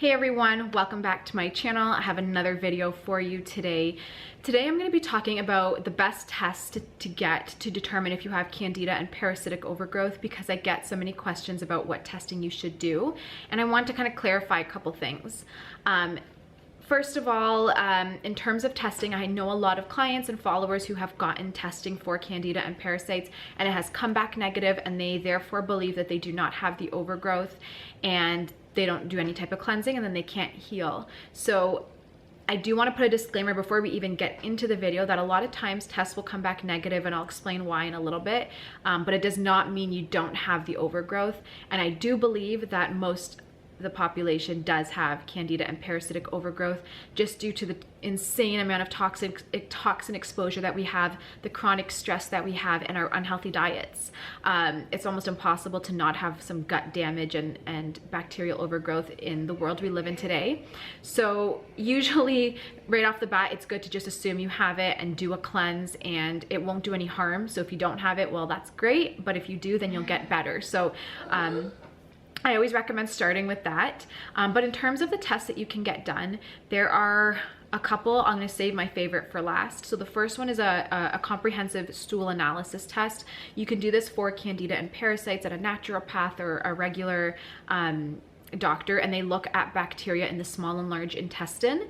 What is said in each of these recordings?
Hey everyone, welcome back to my channel. I have another video for you today. Today I'm going to be talking about the best tests to get to determine if you have Candida and parasitic overgrowth, because I get so many questions about what testing you should do, and I want to kind of clarify a couple things. First of all, in terms of testing, I know a lot of clients and followers who have gotten testing for Candida and parasites and it has come back negative, and they therefore believe that they do not have the overgrowth and they don't do any type of cleansing, and then they can't heal. So I do want to put a disclaimer before we even get into the video that a lot of times tests will come back negative, and I'll explain why in a little bit, but it does not mean you don't have the overgrowth. And I do believe that most the population does have Candida and parasitic overgrowth, just due to the insane amount of toxin exposure that we have, the chronic stress that we have, and our unhealthy diets. It's almost impossible to not have some gut damage and bacterial overgrowth in the world we live in today. So usually right off the bat, it's good to just assume you have it and do a cleanse, and it won't do any harm. So if you don't have it, well, that's great, but if you do, then you'll get better. So I always recommend starting with that. But in terms of the tests that you can get done, there are a couple. I'm going to save my favorite for last. So the first one is a comprehensive stool analysis test. You can do this for Candida and parasites at a naturopath or a regular doctor, and they look at bacteria in the small and large intestine.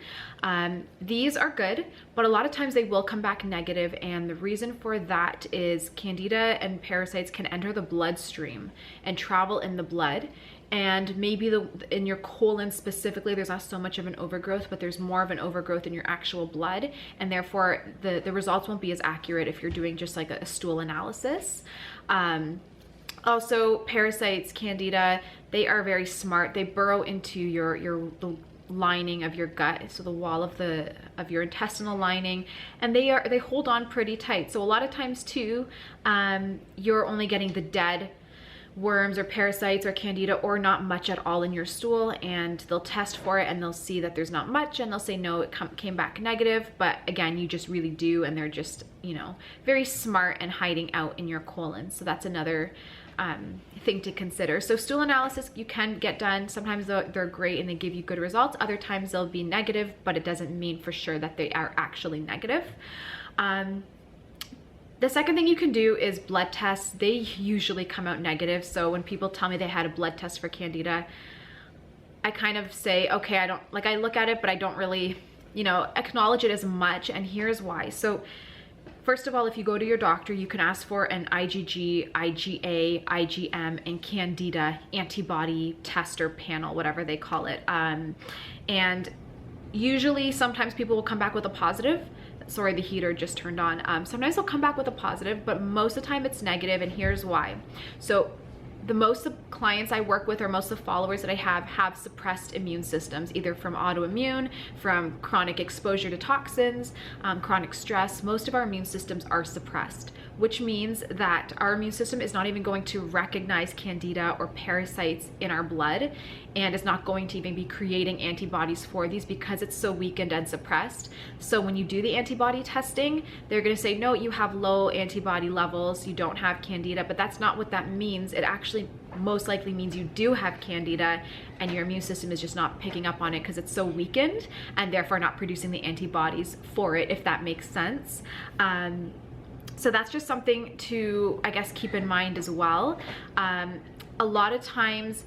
These are good, but a lot of times they will come back negative, and the reason for that is Candida and parasites can enter the bloodstream and travel in the blood, and maybe in your colon specifically there's not so much of an overgrowth, but there's more of an overgrowth in your actual blood, and therefore the results won't be as accurate if you're doing just like a stool analysis. Also, parasites, Candida, they are very smart. They burrow into the lining of your gut, so the wall of your intestinal lining, and they hold on pretty tight. So a lot of times too, you're only getting the dead worms or parasites or Candida, or not much at all in your stool, and they'll test for it and they'll see that there's not much, and they'll say no, it came back negative, but again, you just really do, and they're just, you know, very smart and hiding out in your colon. So that's another thing to consider. So stool analysis you can get done. Sometimes they're great and they give you good results. Other times they'll be negative, but it doesn't mean for sure that they are actually negative. The second thing you can do is blood tests. They usually come out negative. So when people tell me they had a blood test for Candida, I kind of say, okay, I look at it, but I don't really, you know, acknowledge it as much, and here's why. So first of all, if you go to your doctor, you can ask for an IgG, IgA, IgM, and Candida antibody test or panel, whatever they call it. And usually, sometimes people will come back with a positive. Sorry, the heater just turned on. Sometimes they'll come back with a positive, but most of the time it's negative, and here's why. So the most of clients I work with, or most of the followers that I have suppressed immune systems, either from autoimmune, from chronic exposure to toxins, chronic stress. Most of our immune systems are suppressed, which means that our immune system is not even going to recognize Candida or parasites in our blood, and it's not going to even be creating antibodies for these because it's so weakened and suppressed. So when you do the antibody testing, they're going to say, no, you have low antibody levels, you don't have Candida, but that's not what that means. It actually most likely means you do have Candida, and your immune system is just not picking up on it because it's so weakened, and therefore not producing the antibodies for it, if that makes sense. So that's just something to, I guess, keep in mind as well. A lot of times,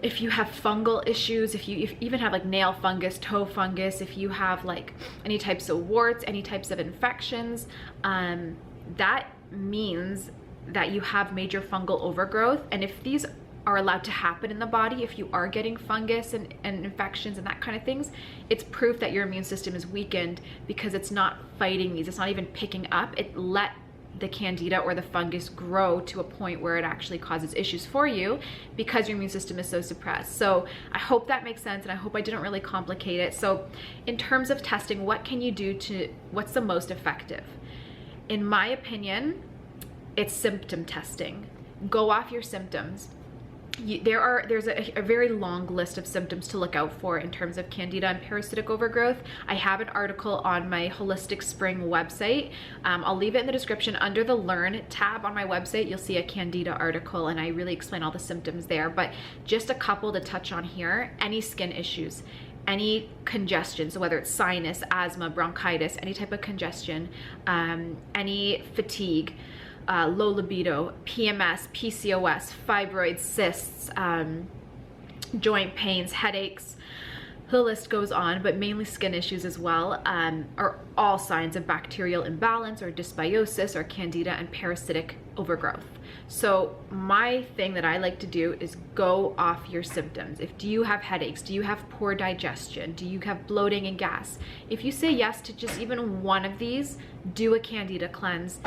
if you have fungal issues, if you even have like nail fungus, toe fungus, if you have like any types of warts, any types of infections, that means that you have major fungal overgrowth. And if these are allowed to happen in the body, if you are getting fungus and infections and that kind of things, it's proof that your immune system is weakened, because it's not fighting these, it's not even picking up. It let the Candida or the fungus grow to a point where it actually causes issues for you because your immune system is so suppressed. So I hope that makes sense, and I hope I didn't really complicate it. So in terms of testing, what can you do what's the most effective? In my opinion, it's symptom testing. Go off your symptoms. there's a very long list of symptoms to look out for in terms of Candida and parasitic overgrowth. I have an article on my Holistic Spring website. I'll leave it in the description. Under the Learn tab on my website, you'll see a Candida article, and I really explain all the symptoms there. But just a couple to touch on here: any skin issues, any congestion, so whether it's sinus, asthma, bronchitis, any type of congestion, any fatigue, low libido, PMS, PCOS, fibroids, cysts, joint pains, headaches, the list goes on, but mainly skin issues as well, are all signs of bacterial imbalance or dysbiosis or Candida and parasitic overgrowth. So my thing that I like to do is go off your symptoms. Do you have headaches? Do you have poor digestion? Do you have bloating and gas? If you say yes to just even one of these, do a Candida cleanse.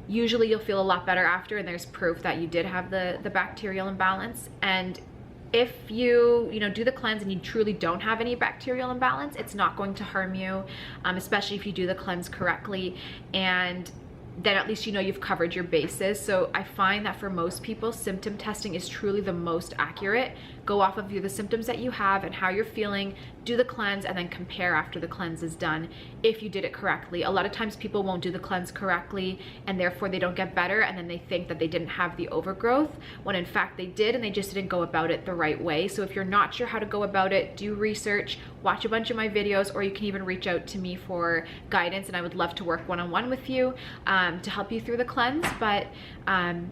Usually you'll feel a lot better after, and there's proof that you did have the bacterial imbalance. And if you do the cleanse and you truly don't have any bacterial imbalance, it's not going to harm you, especially if you do the cleanse correctly. And then at least you've covered your bases. So I find that for most people, symptom testing is truly the most accurate. Go off of the symptoms that you have and how you're feeling, do the cleanse, and then compare after the cleanse is done if you did it correctly. A lot of times people won't do the cleanse correctly, and therefore they don't get better, and then they think that they didn't have the overgrowth, when in fact they did, and they just didn't go about it the right way. So if you're not sure how to go about it, do research, watch a bunch of my videos, or you can even reach out to me for guidance, and I would love to work one-on-one with you to help you through the cleanse. But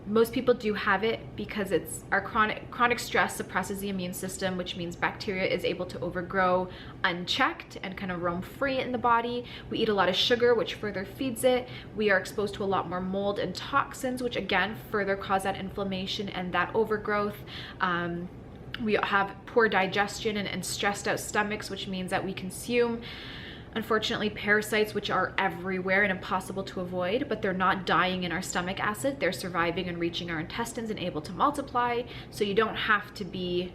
most people do have it because it's our chronic stress suppresses the immune system, which means bacteria is able to overgrow unchecked and kind of roam free in the body. We eat a lot of sugar, which further feeds it. We are exposed to a lot more mold and toxins, which again further cause that inflammation and that overgrowth. We have poor digestion and stressed out stomachs, which means that we consume, unfortunately, parasites, which are everywhere and impossible to avoid, but they're not dying in our stomach acid. They're surviving and reaching our intestines and able to multiply. So you don't have to be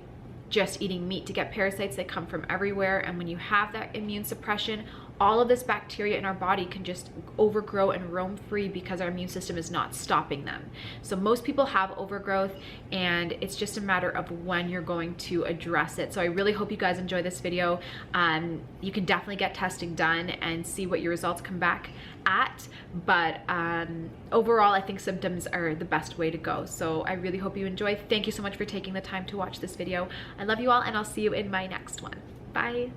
just eating meat to get parasites. They come from everywhere. And when you have that immune suppression, all of this bacteria in our body can just overgrow and roam free because our immune system is not stopping them. So most people have overgrowth, and it's just a matter of when you're going to address it. So I really hope you guys enjoy this video. You can definitely get testing done and see what your results come back at, but overall I think symptoms are the best way to go. So I really hope you enjoy. Thank you so much for taking the time to watch this video. I love you all, and I'll see you in my next one. Bye.